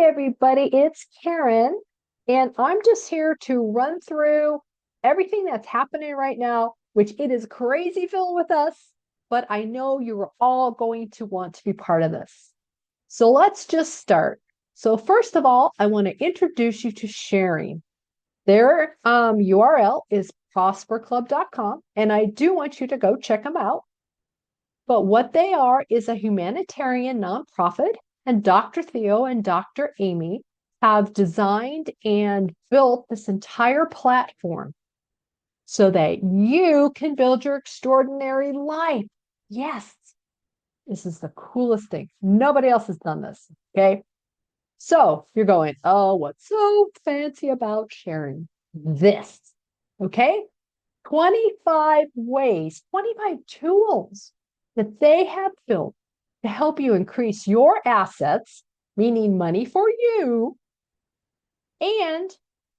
everybody, it's Karen, and I'm just here to run through everything that's happening right now, which it is crazy filled with us, but I know you are all going to want to be part of this. So let's just start. So first of all, I want to introduce you to sharing. Their URL is prosperclub.com, and I do want you to go check them out. But what they are is a humanitarian nonprofit, and Dr. Theo and Dr. Amy have designed and built this entire platform so that you can build your extraordinary life. Yes, this is the coolest thing. Nobody else has done this. Okay. So you're going, oh, what's so fancy about sharing this? Okay. 25 ways, 25 tools that they have built to help you increase your assets, meaning money for you. And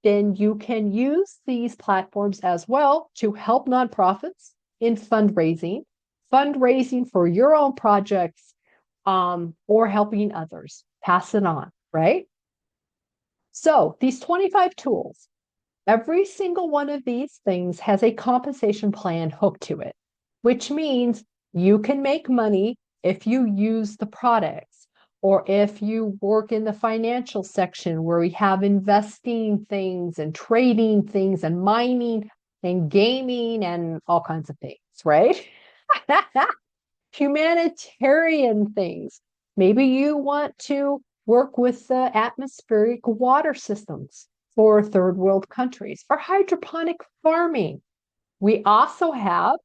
then you can use these platforms as well to help nonprofits in fundraising for your own projects, or helping others. Pass it on, right? So these 25 tools, every single one of these things has a compensation plan hooked to it, which means you can make money if you use the products or if you work in the financial section where we have investing things and trading things and mining and gaming and all kinds of things, right? Humanitarian things. Maybe you want to work with the atmospheric water systems for third world countries or hydroponic farming. We also have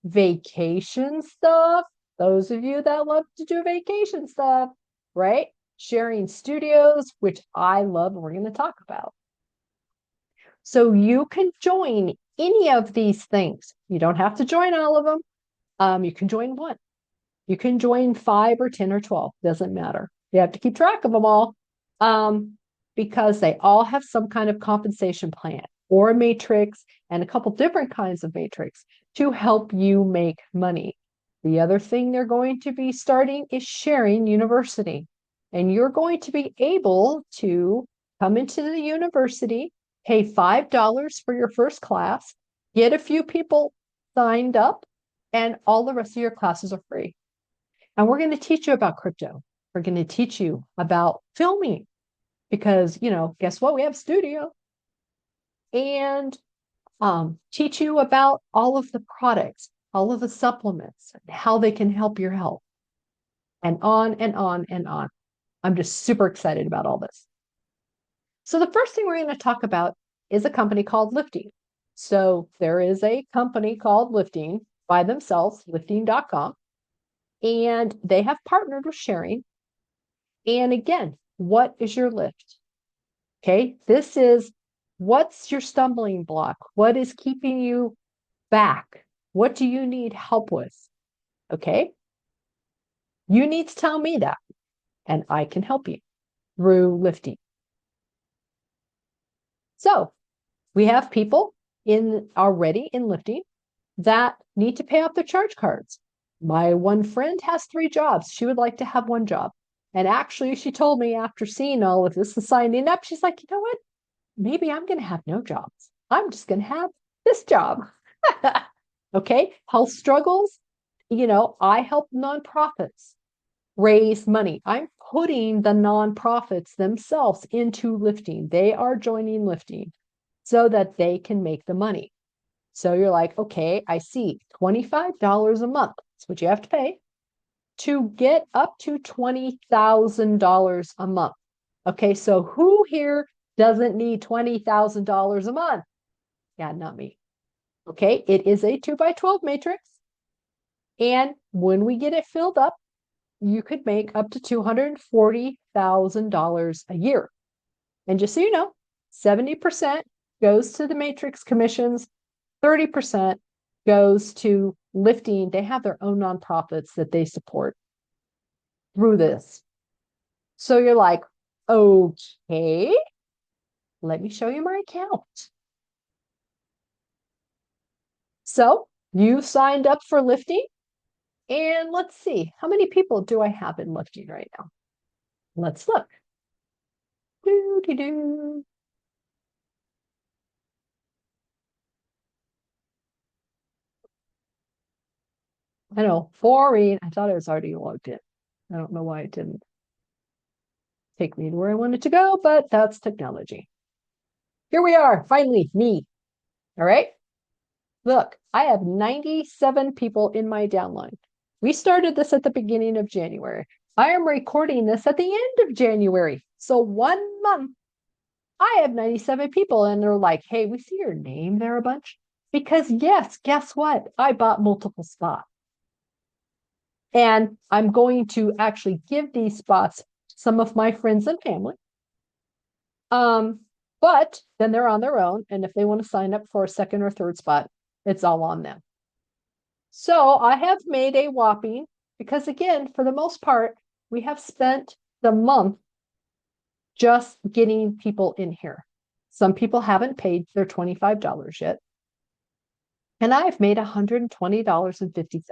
vacation stuff. Those of you that love to do vacation stuff, right? Sharing studios, which I love, and we're going to talk about. So you can join any of these things. You don't have to join all of them. You can join one. You can join 5 or 10 or 12. Doesn't matter. You have to keep track of them all, because they all have some kind of compensation plan or a matrix and a couple different kinds of matrix to help you make money. The other thing they're going to be starting is sharing university. And you're going to be able to come into the university, pay $5 for your first class, get a few people signed up, and all the rest of your classes are free. And we're going to teach you about crypto. We're going to teach you about filming because, guess what? We have studio. And teach you about all of the products, all of the supplements, how they can help your health, and on and on and on. I'm just super excited about all this. So the first thing we're going to talk about is a company called Lyftyng. So there is a company called Lyftyng by themselves, Lyftyng.com, and they have partnered with Sharing. And again, what is your lift? Okay, this is what's your stumbling block? What is keeping you back? What do you need help with? Okay, you need to tell me that, and I can help you through Lyftyng. So we have people already in Lyftyng that need to pay off their charge cards. My one friend has 3 jobs. She would like to have 1 job. And actually, she told me after seeing all of this and signing up, she's like, you know what? Maybe I'm going to have no jobs. I'm just going to have this job. Okay. Health struggles. I help nonprofits raise money. I'm putting the nonprofits themselves into Lyftyng. They are joining Lyftyng so that they can make the money. So you're like, okay, I see $25 a month. That's what you have to pay to get up to $20,000 a month. Okay, so who here doesn't need $20,000 a month? Yeah, not me. Okay, it is a 2x12 matrix. And when we get it filled up, you could make up to $240,000 a year. And just so you know, 70% goes to the matrix commissions, 30% goes to Lyftyng. They have their own nonprofits that they support through this. So you're like, okay, let me show you my account. So you signed up for Lyftyng, and let's see, how many people do I have in Lyftyng right now? Let's look. Do, do, do. I know, boring. I thought I was already logged in. I don't know why it didn't take me to where I wanted to go, but that's technology. Here we are, finally, me. All right. Look, I have 97 people in my downline. We started this at the beginning of January. I am recording this at the end of January. So 1 month, I have 97 people, and they're like, hey, we see your name there a bunch. Because, yes, guess what? I bought multiple spots. And I'm going to actually give these spots to some of my friends and family. But then they're on their own. And if they want to sign up for a second or third spot, it's all on them. So I have made a whopping, because again, for the most part, we have spent the month just getting people in here. Some people haven't paid their $25 yet. And I've made $120.50.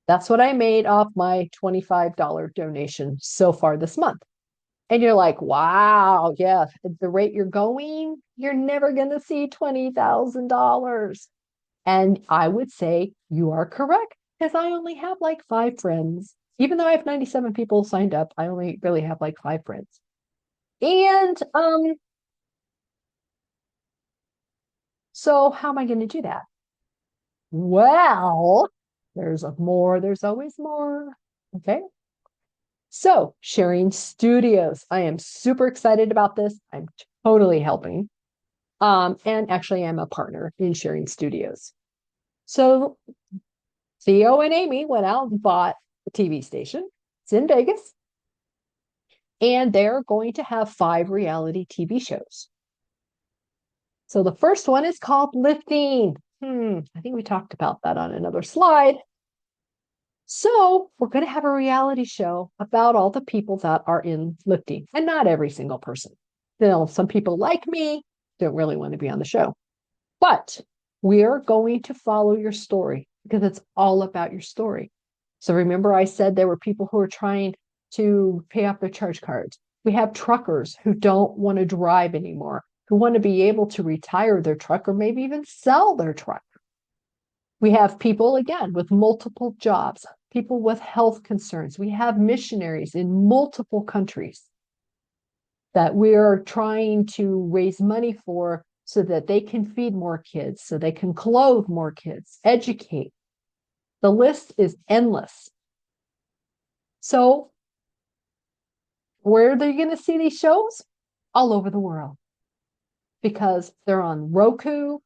That's what I made off my $25 donation so far this month. And you're like, wow, yeah, at the rate you're going, you're never going to see $20,000. And I would say you are correct, because I only have like 5 friends. Even though I have 97 people signed up, I only really have like 5 friends. And so how am I going to do that? Well, there's more, there's always more. Okay. So, sharing studios. I am super excited about this. I'm totally helping. And actually, I'm a partner in sharing studios. So, Theo and Amy went out and bought a TV station. It's in Vegas. And they're going to have 5 reality TV shows. So, the first one is called Lyftyng. I think we talked about that on another slide. So we're going to have a reality show about all the people that are in lifting, and not every single person. You know, some people like me don't really want to be on the show, but we are going to follow your story, because it's all about your story. So remember, I said there were people who are trying to pay off their charge cards. We have truckers who don't want to drive anymore, who want to be able to retire their truck or maybe even sell their truck. We have people, again, with multiple jobs, people with health concerns. We have missionaries in multiple countries that we are trying to raise money for, so that they can feed more kids, so they can clothe more kids, educate. The list is endless. So, where are they going to see these shows? All over the world, because they're on Roku,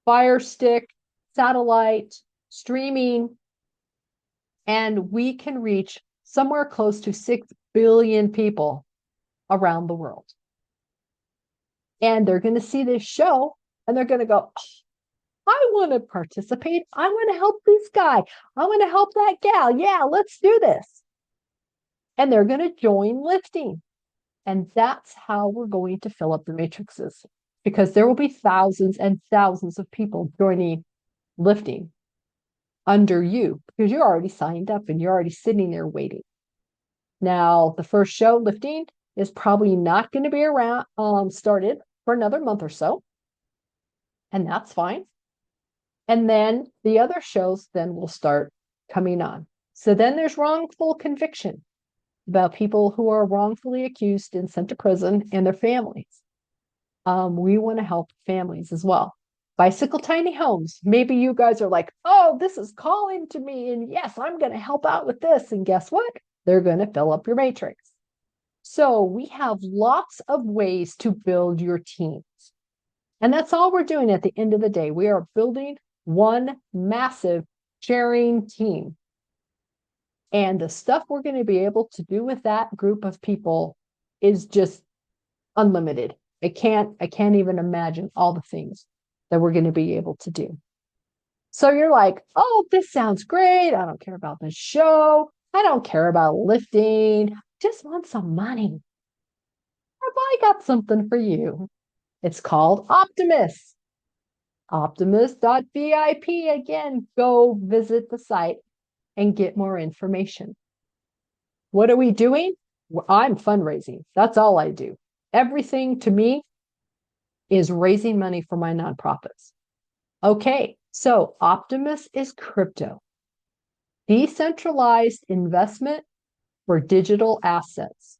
Fire Stick, satellite, streaming, and we can reach somewhere close to 6 billion people around the world. And they're going to see this show and they're going to go, oh, I want to participate. I want to help this guy. I want to help that gal. Yeah, let's do this. And they're going to join Lyftyng. And that's how we're going to fill up the matrices, because there will be thousands and thousands of people joining Lyftyng under you, because you're already signed up and you're already sitting there waiting. Now, the first show, Lyftyng, is probably not going to be around started for another month or so, and that's fine. And then the other shows then will start coming on. So then there's wrongful conviction, about people who are wrongfully accused and sent to prison, and their families. We want to help families as well. Bicycle tiny homes. Maybe you guys are like, oh, this is calling to me, and yes, I'm going to help out with this. And guess what? They're going to fill up your matrix. So we have lots of ways to build your teams. And that's all we're doing at the end of the day. We are building one massive sharing team. And the stuff we're going to be able to do with that group of people is just unlimited. I can't even imagine all the things that we're going to be able to do. So you're like, oh, this sounds great. I don't care about the show. I don't care about Lyftyng. Just want some money. Have I got something for you? It's called Optimus. Optimus.vip. Again, go visit the site and get more information. What are we doing? I'm fundraising. That's all I do. everything to me is raising money for my nonprofits. Okay, so Optimus is crypto, decentralized investment for digital assets.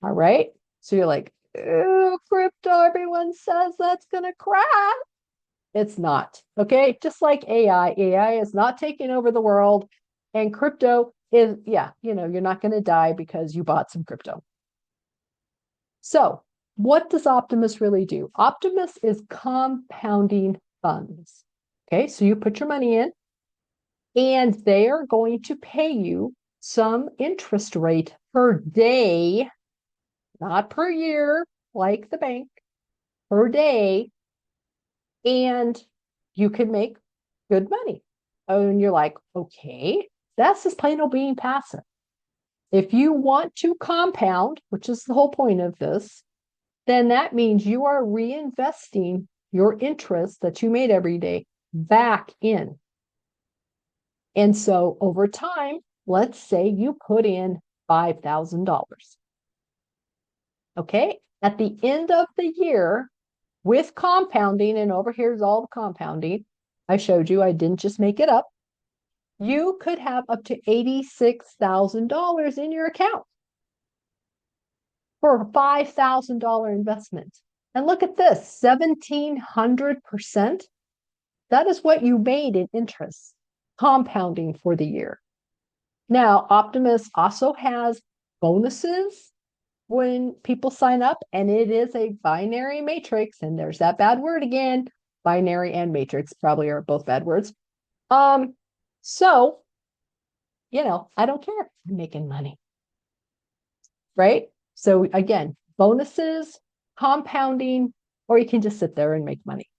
All right. So you're like, oh, crypto, everyone says that's going to crash. It's not. Okay. Just like AI is not taking over the world. And crypto is, yeah, you're not going to die because you bought some crypto. So, what does Optimus really do? Optimus is compounding funds. Okay. So you put your money in, and they are going to pay you some interest rate per day, not per year, like the bank, per day. And you can make good money. And you're like, okay, that's just plain old being passive. If you want to compound, which is the whole point of this, then that means you are reinvesting your interest that you made every day back in. And so over time, let's say you put in $5,000. Okay. At the end of the year, with compounding, and over here's all the compounding I showed you, I didn't just make it up. You could have up to $86,000 in your account for a $5,000 investment. And look at this, 1,700%. That is what you made in interest, compounding for the year. Now, Optimus also has bonuses when people sign up, and it is a binary matrix. And there's that bad word again. Binary and matrix probably are both bad words. So, I don't care. I'm making money. Right? So again, bonuses, compounding, or you can just sit there and make money.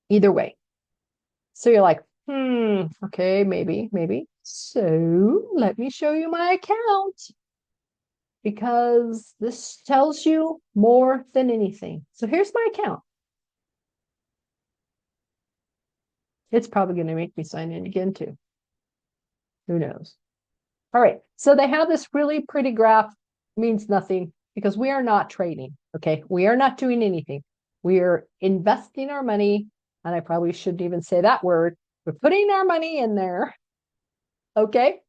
Either way. So you're like, okay, maybe. So let me show you my account, because this tells you more than anything. So here's my account. It's probably going to make me sign in again too. Who knows? All right. So they have this really pretty graph. Means nothing because we are not trading. Okay. We are not doing anything. We are investing our money. And I probably shouldn't even say that word. We're putting our money in there. Okay.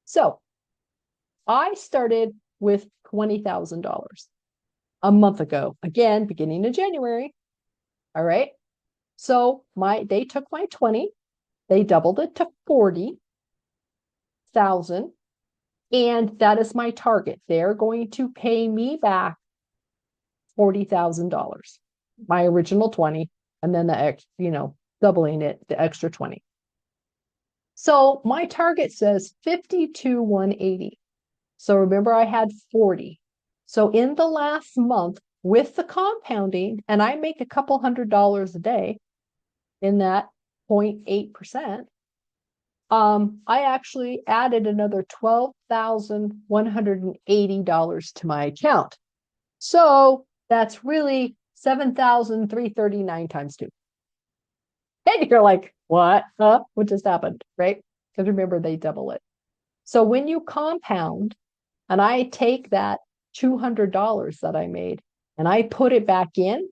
So I started with $20,000 a month ago. Again, beginning of January. All right. So they took my 20, they doubled it to 40,000, and that is my target. They're going to pay me back $40,000, my original 20, and then doubling it, the extra 20. So my target says 52,180. So remember, I had 40. So in the last month, with the compounding, and I make a couple $100 a day in that 0.8%, I actually added another $12,180 to my account. So that's really 7,339 times 2. And you're like, what? Huh? What just happened? Right? Because remember, they double it. So when you compound, and I take that $200 that I made and I put it back in,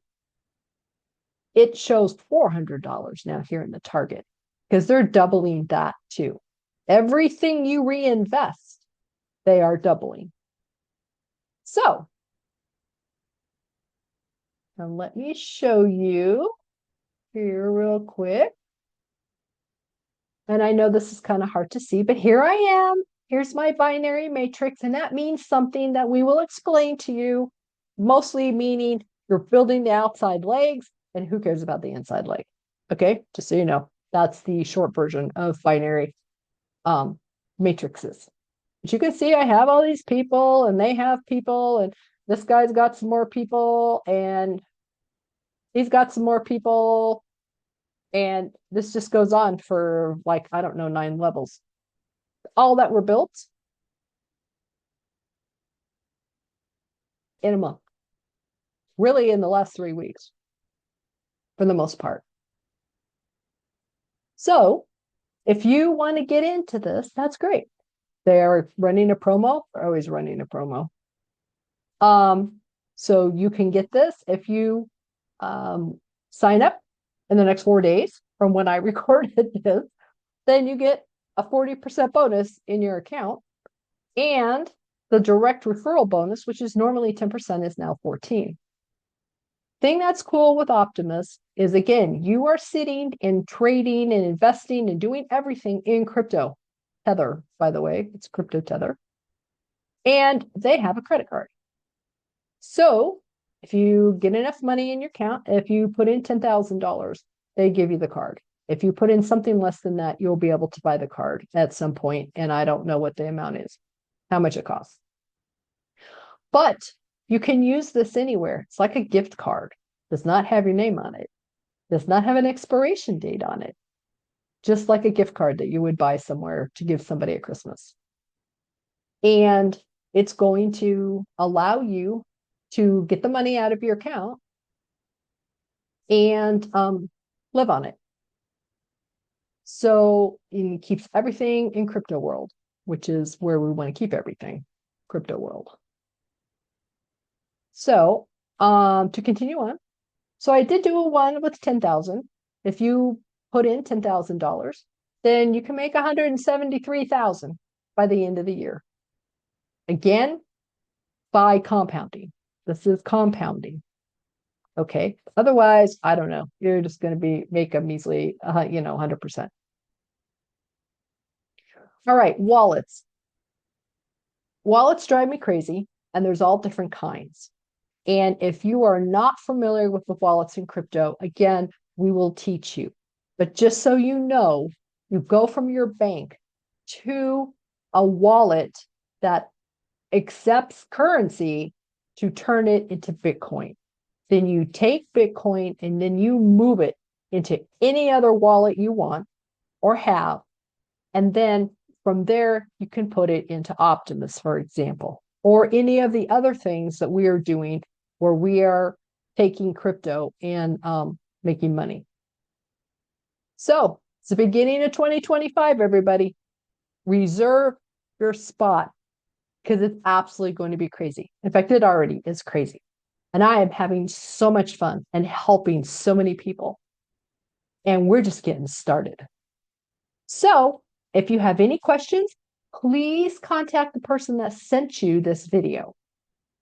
it shows $400 now here in the target, because they're doubling that too. Everything you reinvest, they are doubling. So, now let me show you here real quick. And I know this is kind of hard to see, but here I am. Here's my binary matrix, and that means something that we will explain to you, mostly meaning you're building the outside legs, and who cares about the inside leg? Okay, just so you know, that's the short version of binary matrices. But you can see I have all these people, and they have people, and this guy's got some more people, and he's got some more people, and this just goes on for like, I don't know, 9 levels. All that were built in a month, really in the last 3 weeks, for the most part. So if you want to get into this, that's great. They are running a promo. They're always running a promo. So you can get this if you sign up in the next 4 days from when I recorded this, then you get a 40% bonus in your account. And the direct referral bonus, which is normally 10%, is now 14. Thing that's cool with Optimus is, again, you are sitting and trading and investing and doing everything in crypto. Tether, by the way, it's crypto Tether. And they have a credit card. So if you get enough money in your account, if you put in $10,000, they give you the card. If you put in something less than that, you'll be able to buy the card at some point. And I don't know what the amount is, how much it costs. But you can use this anywhere. It's like a gift card. Does not have your name on it. Does not have an expiration date on it. Just like a gift card that you would buy somewhere to give somebody at Christmas. And it's going to allow you to get the money out of your account and live on it. So it keeps everything in crypto world, which is where we want to keep everything, crypto world. So to continue on, so I did do a one with 10,000. If you put in $10,000, then you can make 173,000 by the end of the year. Again, by compounding. This is compounding. Okay. Otherwise, I don't know. You're just going to make a measly, 100%. All right. Wallets. Wallets drive me crazy, and there's all different kinds. And if you are not familiar with the wallets in crypto, again, we will teach you. But just so you know, you go from your bank to a wallet that accepts currency to turn it into Bitcoin. Then you take Bitcoin and then you move it into any other wallet you want or have. And then from there, you can put it into Optimus, for example, or any of the other things that we are doing where we are taking crypto and making money. So it's the beginning of 2025, everybody. Reserve your spot because it's absolutely going to be crazy. In fact, it already is crazy. And I am having so much fun and helping so many people. And we're just getting started. So if you have any questions, please contact the person that sent you this video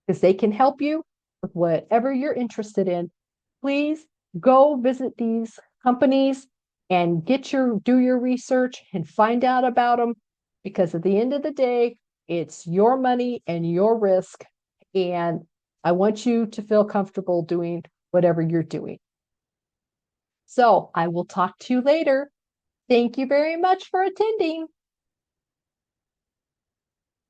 because they can help you with whatever you're interested in. Please go visit these companies and do your research and find out about them, because at the end of the day, it's your money and your risk. And I want you to feel comfortable doing whatever you're doing. So I will talk to you later. Thank you very much for attending.